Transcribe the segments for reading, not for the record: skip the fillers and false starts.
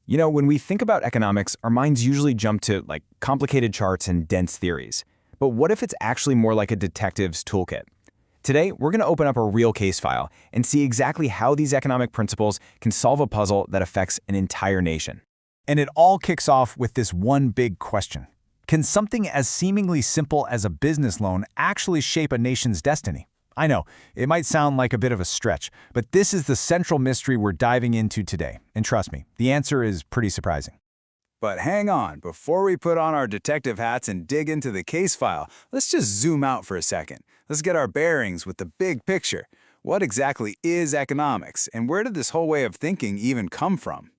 When we think about economics, our minds usually jump to complicated charts and dense theories. But what if it's actually more like a detective's toolkit? Today, we're going to open up a real case file and see exactly how these economic principles can solve a puzzle that affects an entire nation. And it all kicks off with this one big question. Can something as seemingly simple as a business loan actually shape a nation's destiny? I know, it might sound like a bit of a stretch, but this is the central mystery we're diving into today. And trust me, the answer is pretty surprising. But hang on, before we put on our detective hats and dig into the case file, let's just zoom out for a second. Let's get our bearings with the big picture. What exactly is economics, and where did this whole way of thinking even come from?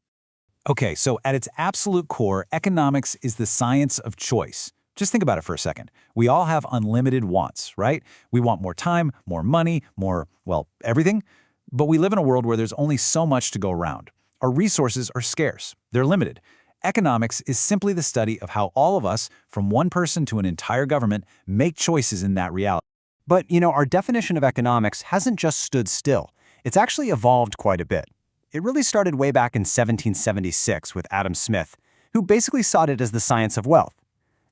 Okay, so at its absolute core, economics is the science of choice. Just think about it for a second. We all have unlimited wants, right? We want more time, more money, more, well, everything. But we live in a world where there's only so much to go around. Our resources are scarce. They're limited. Economics is simply the study of how all of us, from one person to an entire government, make choices in that reality. But, our definition of economics hasn't just stood still. It's actually evolved quite a bit. It really started way back in 1776 with Adam Smith, who basically saw it as the science of wealth.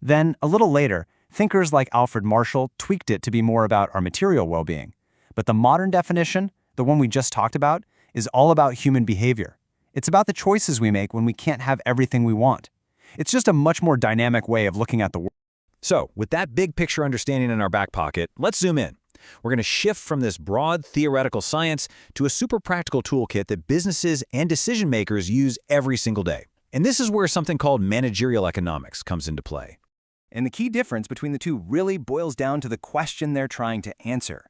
Then, a little later, thinkers like Alfred Marshall tweaked it to be more about our material well-being. But the modern definition, the one we just talked about, is all about human behavior. It's about the choices we make when we can't have everything we want. It's just a much more dynamic way of looking at the world. So, with that big picture understanding in our back pocket, let's zoom in. We're going to shift from this broad theoretical science to a super practical toolkit that businesses and decision makers use every single day. And this is where something called managerial economics comes into play. And the key difference between the two really boils down to the question they're trying to answer.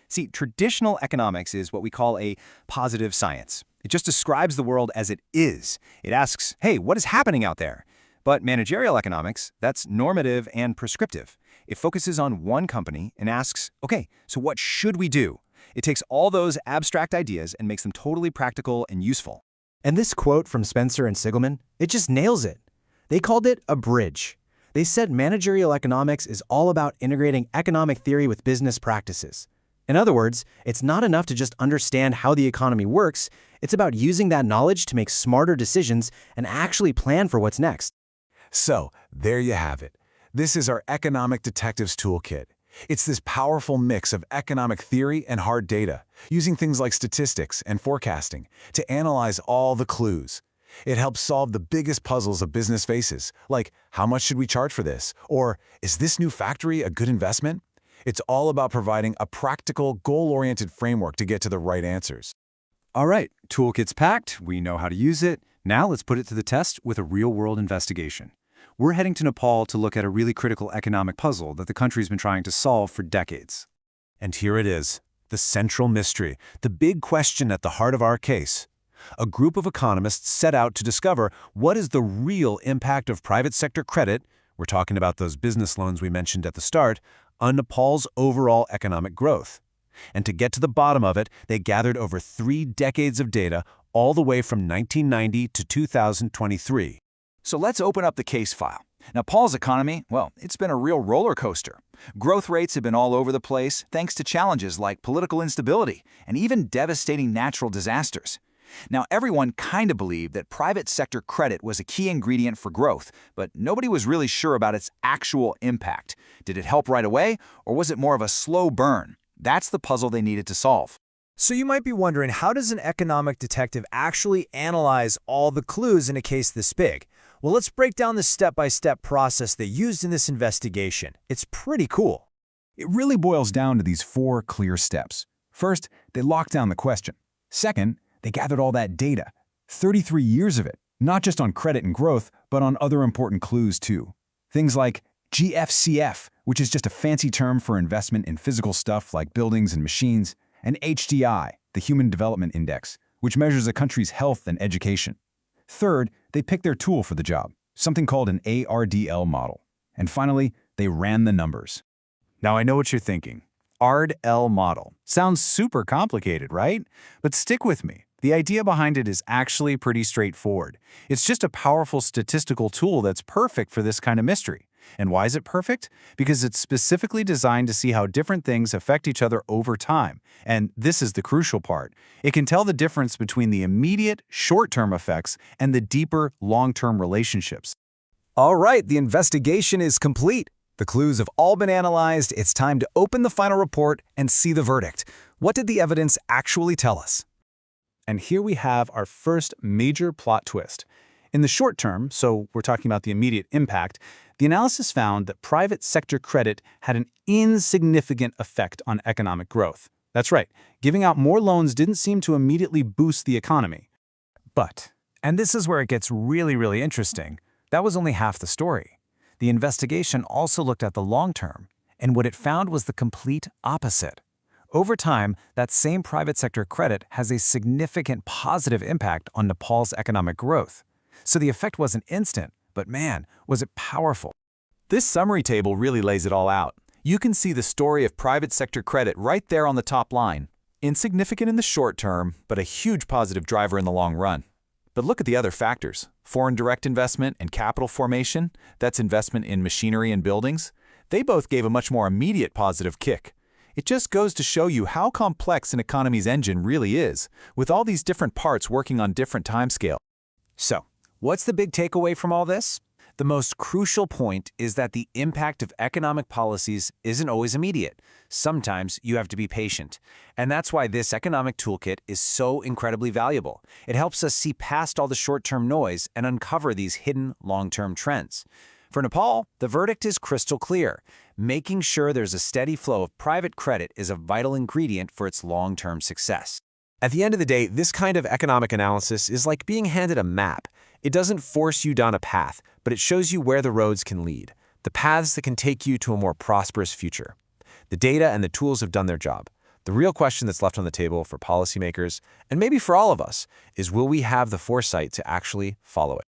See, traditional economics is what we call a positive science. It just describes the world as it is. It asks, hey, what is happening out there? But managerial economics, that's normative and prescriptive. It focuses on one company and asks, okay, so what should we do? It takes all those abstract ideas and makes them totally practical and useful. And this quote from Spencer and Sigelman, it just nails it. They called it a bridge. They said managerial economics is all about integrating economic theory with business practices. In other words, it's not enough to just understand how the economy works. It's about using that knowledge to make smarter decisions and actually plan for what's next. So, there you have it. This is our Economic Detectives Toolkit. It's this powerful mix of economic theory and hard data, using things like statistics and forecasting to analyze all the clues. It helps solve the biggest puzzles a business faces, like how much should we charge for this? Or is this new factory a good investment? It's all about providing a practical, goal-oriented framework to get to the right answers. All right, toolkit's packed. We know how to use it. Now let's put it to the test with a real-world investigation. We're heading to Nepal to look at a really critical economic puzzle that the country's been trying to solve for decades. And here it is, the central mystery, the big question at the heart of our case. A group of economists set out to discover what is the real impact of private sector credit, we're talking about those business loans we mentioned at the start, on Nepal's overall economic growth. And to get to the bottom of it, they gathered over 3 decades of data, all the way from 1990 to 2023. So let's open up the case file. Nepal's economy, well, it's been a real roller coaster. Growth rates have been all over the place thanks to challenges like political instability and even devastating natural disasters. Now, everyone kind of believed that private sector credit was a key ingredient for growth, but nobody was really sure about its actual impact. Did it help right away, or was it more of a slow burn? That's the puzzle they needed to solve. So you might be wondering, how does an economic detective actually analyze all the clues in a case this big? Well, let's break down the step-by-step process they used in this investigation. It's pretty cool. It really boils down to these 4 clear steps. First, they locked down the question. Second, they gathered all that data, 33 years of it, not just on credit and growth, but on other important clues too. Things like GFCF, which is just a fancy term for investment in physical stuff like buildings and machines, and HDI, the Human Development Index, which measures a country's health and education. Third, they picked their tool for the job, something called an ARDL model. And finally, they ran the numbers. Now I know what you're thinking. ARDL model. Sounds super complicated, right? But stick with me. The idea behind it is actually pretty straightforward. It's just a powerful statistical tool that's perfect for this kind of mystery. And why is it perfect? Because it's specifically designed to see how different things affect each other over time. And this is the crucial part. It can tell the difference between the immediate, short-term effects and the deeper, long-term relationships. All right, the investigation is complete. The clues have all been analyzed. It's time to open the final report and see the verdict. What did the evidence actually tell us? And here we have our first major plot twist. In the short term, so we're talking about the immediate impact, the analysis found that private sector credit had an insignificant effect on economic growth. That's right, giving out more loans didn't seem to immediately boost the economy. But, and this is where it gets really interesting, that was only half the story. The investigation also looked at the long term, and what it found was the complete opposite. Over time, that same private sector credit has a significant positive impact on Nepal's economic growth. So the effect wasn't instant, but man, was it powerful. This summary table really lays it all out. You can see the story of private sector credit right there on the top line. Insignificant in the short term, but a huge positive driver in the long run. But look at the other factors. Foreign direct investment and capital formation, that's investment in machinery and buildings, they both gave a much more immediate positive kick. It just goes to show you how complex an economy's engine really is, with all these different parts working on different timescales. So, what's the big takeaway from all this? The most crucial point is that the impact of economic policies isn't always immediate. Sometimes you have to be patient. And that's why this economic toolkit is so incredibly valuable. It helps us see past all the short-term noise and uncover these hidden long-term trends. For Nepal, the verdict is crystal clear. Making sure there's a steady flow of private credit is a vital ingredient for its long-term success. At the end of the day, this kind of economic analysis is like being handed a map. It doesn't force you down a path, but it shows you where the roads can lead, the paths that can take you to a more prosperous future. The data and the tools have done their job. The real question that's left on the table for policymakers, and maybe for all of us, is will we have the foresight to actually follow it?